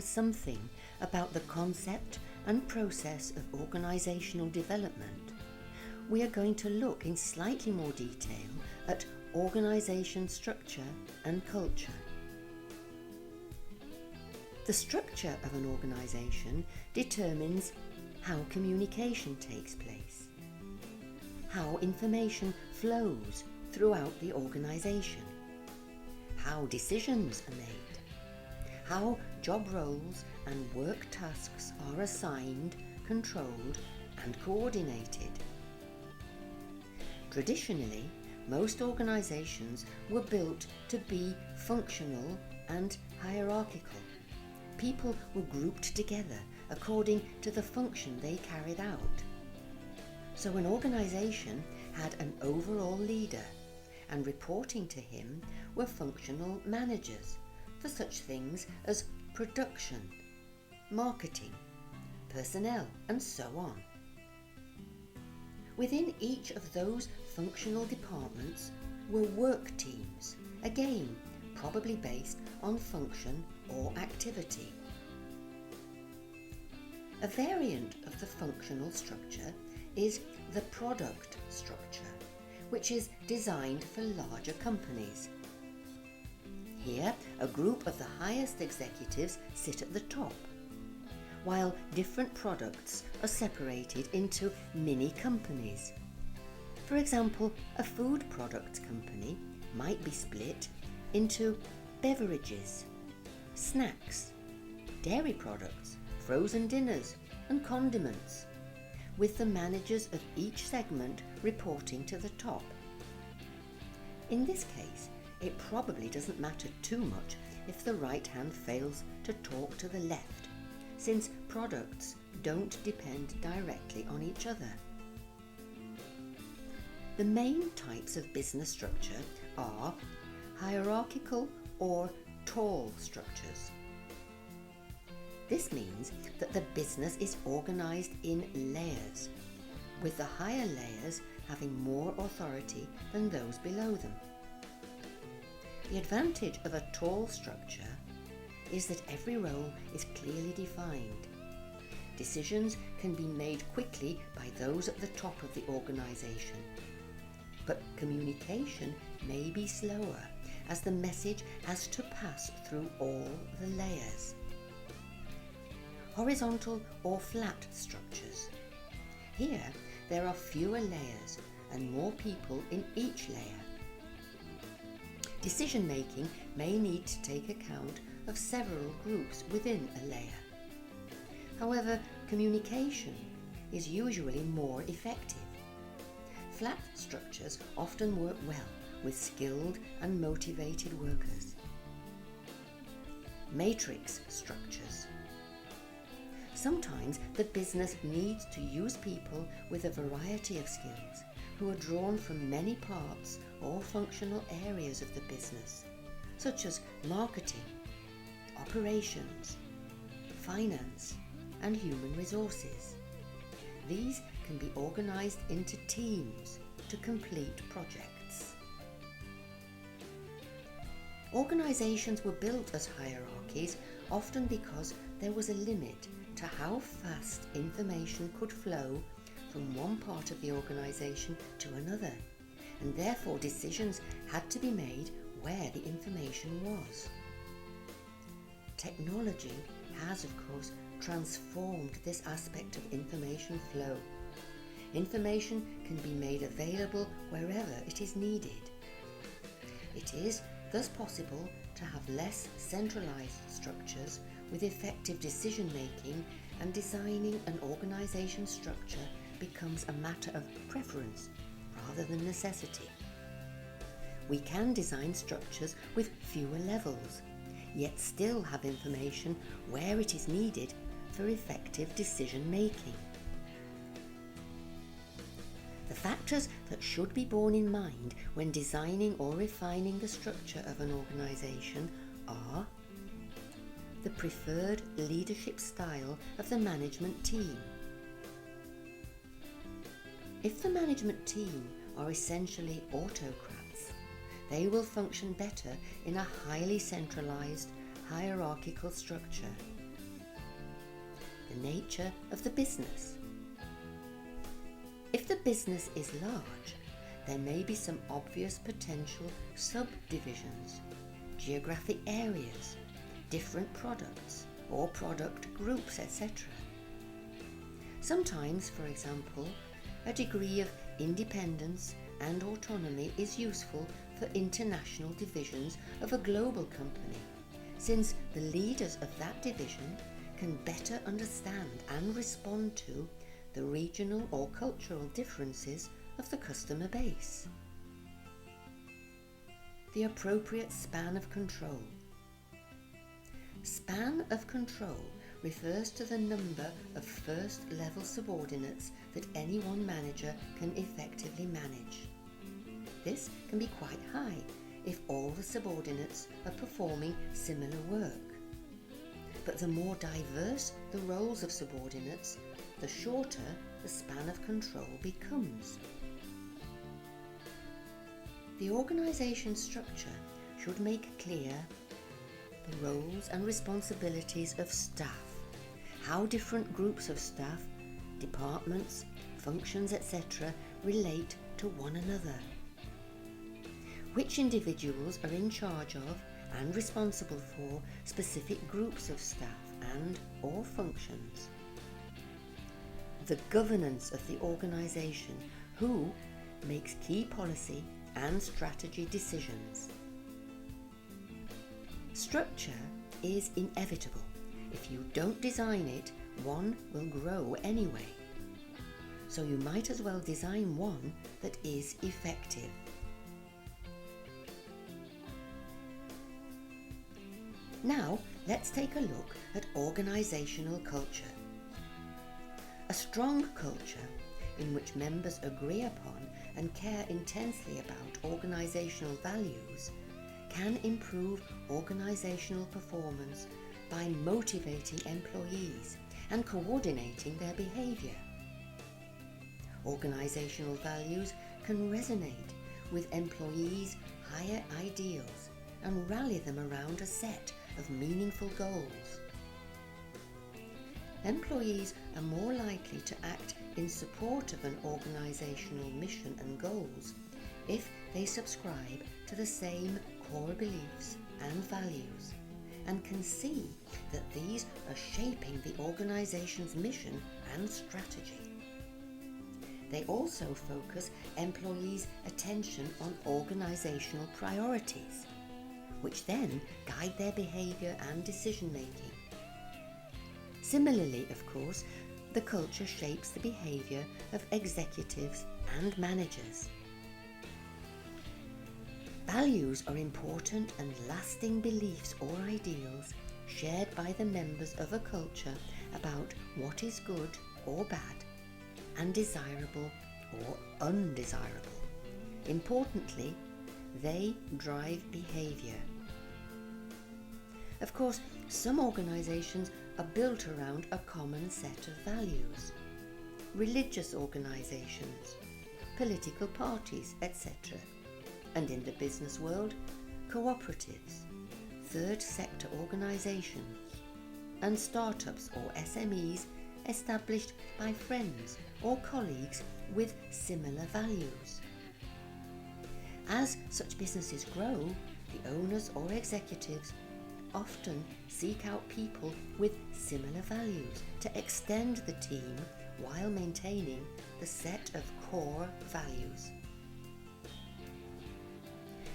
understand something about the concept and process of organisational development, we are going to look in slightly more detail at organisation structure and culture. The structure of an organisation determines how communication takes place, how information flows throughout the organisation, how decisions are made, how job roles and work tasks are assigned, controlled and coordinated. Traditionally, most organisations were built to be functional and hierarchical. People were grouped together according to the function they carried out. So an organisation had an overall leader, and reporting to him were functional managers for such things as production, marketing, personnel, and so on. Within each of those functional departments were work teams, again probably based on function or activity. A variant of the functional structure is the product structure, which is designed for larger companies. Here, a group of the highest executives sit at the top, while different products are separated into mini companies. For example, a food products company might be split into beverages, snacks, dairy products, frozen dinners and condiments, with the managers of each segment reporting to the top. In this case, it probably doesn't matter too much if the right hand fails to talk to the left, since products don't depend directly on each other. The main types of business structure are hierarchical or tall structures. This means that the business is organised in layers, with the higher layers having more authority than those below them. The advantage of a tall structure is that every role is clearly defined. Decisions can be made quickly by those at the top of the organisation, but communication may be slower as the message has to pass through all the layers. Horizontal or flat structures. Here there are fewer layers and more people in each layer. Decision making may need to take account of several groups within a layer. However, communication is usually more effective. Flat structures often work well with skilled and motivated workers. Matrix structures. Sometimes the business needs to use people with a variety of skills who are drawn from many parts or functional areas of the business, such as marketing, operations, finance, and human resources. These can be organised into teams to complete projects. Organisations were built as hierarchies often because there was a limit to how fast information could flow from one part of the organisation to another, and therefore decisions had to be made where the information was. Technology has, of course, transformed this aspect of information flow. Information can be made available wherever it is needed. It is thus possible to have less centralised structures with effective decision making, and designing an organisation structure becomes a matter of preference rather than necessity. We can design structures with fewer levels, yet still have information where it is needed for effective decision making. The factors that should be borne in mind when designing or refining the structure of an organisation are the preferred leadership style of the management team. If the management team are essentially autocrats, they will function better in a highly centralised, hierarchical structure, the nature of the business. If the business is large, there may be some obvious potential subdivisions, geographic areas, different products or product groups, etc. Sometimes, for example, a degree of independence and autonomy is useful for international divisions of a global company, since the leaders of that division can better understand and respond to the regional or cultural differences of the customer base. The appropriate span of control. Span of control refers to the number of first-level subordinates that any one manager can effectively manage. This can be quite high if all the subordinates are performing similar work. But the more diverse the roles of subordinates, the shorter the span of control becomes. The organisation structure should make clear the roles and responsibilities of staff, how different groups of staff, departments, functions, etc. relate to one another, which individuals are in charge of and responsible for specific groups of staff and/or functions, the governance of the organisation, who makes key policy and strategy decisions. Structure is inevitable. If you don't design it, one will grow anyway. So you might as well design one that is effective. Now, let's take a look at organisational culture. A strong culture in which members agree upon and care intensely about organisational values can improve organisational performance by motivating employees and coordinating their behaviour. Organisational values can resonate with employees' higher ideals and rally them around a set of meaningful goals. Employees are more likely to act in support of an organisational mission and goals if they subscribe to the same core beliefs and values and can see that these are shaping the organisation's mission and strategy. They also focus employees' attention on organisational priorities, which then guide their behaviour and decision-making. Similarly, of course, the culture shapes the behaviour of executives and managers. Values are important and lasting beliefs or ideals shared by the members of a culture about what is good or bad, and desirable or undesirable. Importantly, they drive behaviour. Of course, some organisations are built around a common set of values. Religious organisations, political parties, etc. And in the business world, cooperatives, third sector organisations, and startups or SMEs established by friends or colleagues with similar values. As such businesses grow, the owners or executives often seek out people with similar values to extend the team while maintaining the set of core values.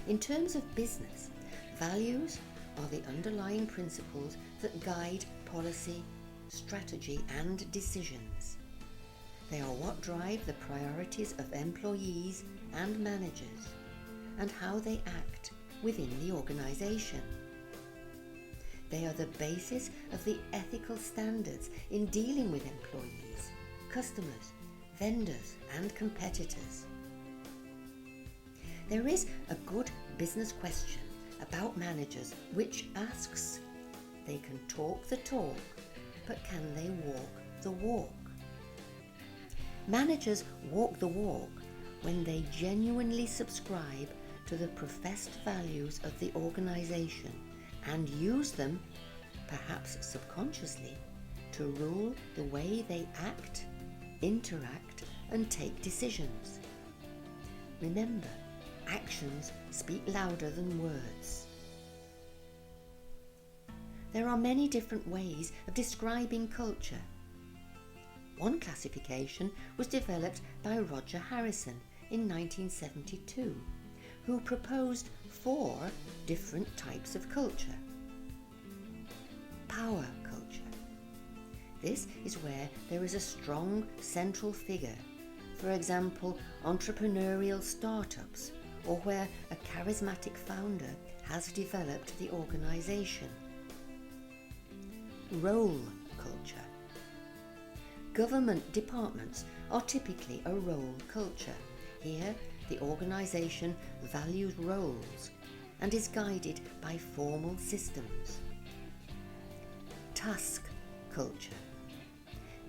In terms of business, values are the underlying principles that guide policy, strategy and decisions. They are what drive the priorities of employees and managers and how they act within the organisation. They are the basis of the ethical standards in dealing with employees, customers, vendors and competitors. There is a good business question about managers which asks, they can talk the talk, but can they walk the walk? Managers walk the walk when they genuinely subscribe to the professed values of the organisation and use them, perhaps subconsciously, to rule the way they act, interact, and take decisions. Remember, actions speak louder than words. There are many different ways of describing culture. One classification was developed by Roger Harrison in 1972, who proposed 4 different types of culture. Power culture. This is where there is a strong central figure, for example, entrepreneurial startups, or where a charismatic founder has developed the organization. Role culture. Government departments are typically a role culture. Here, the organization values roles and is guided by formal systems. Task culture.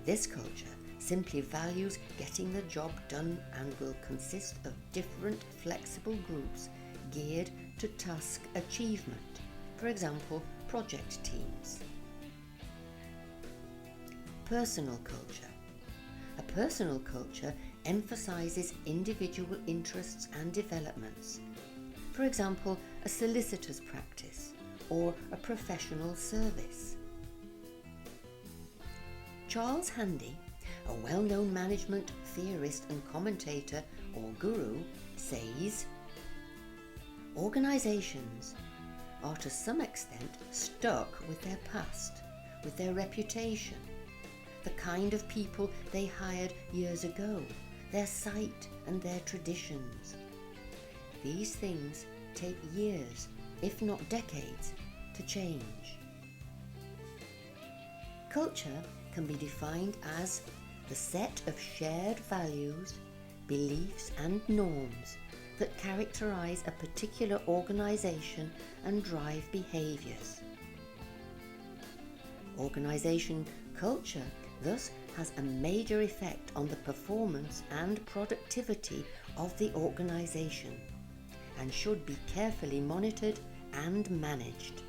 This culture simply values getting the job done and will consist of different flexible groups geared to task achievement, for example, project teams. Personal culture. A personal culture emphasizes individual interests and developments, for example, a solicitor's practice or a professional service. Charles Handy, a well-known management theorist and commentator or guru, says, "Organizations are to some extent stuck with their past, with their reputation, the kind of people they hired years ago, their site and their traditions. These things take years, if not decades, to change." Culture can be defined as the set of shared values, beliefs and norms that characterize a particular organization and drive behaviors. Organization culture thus has a major effect on the performance and productivity of the organization and should be carefully monitored and managed.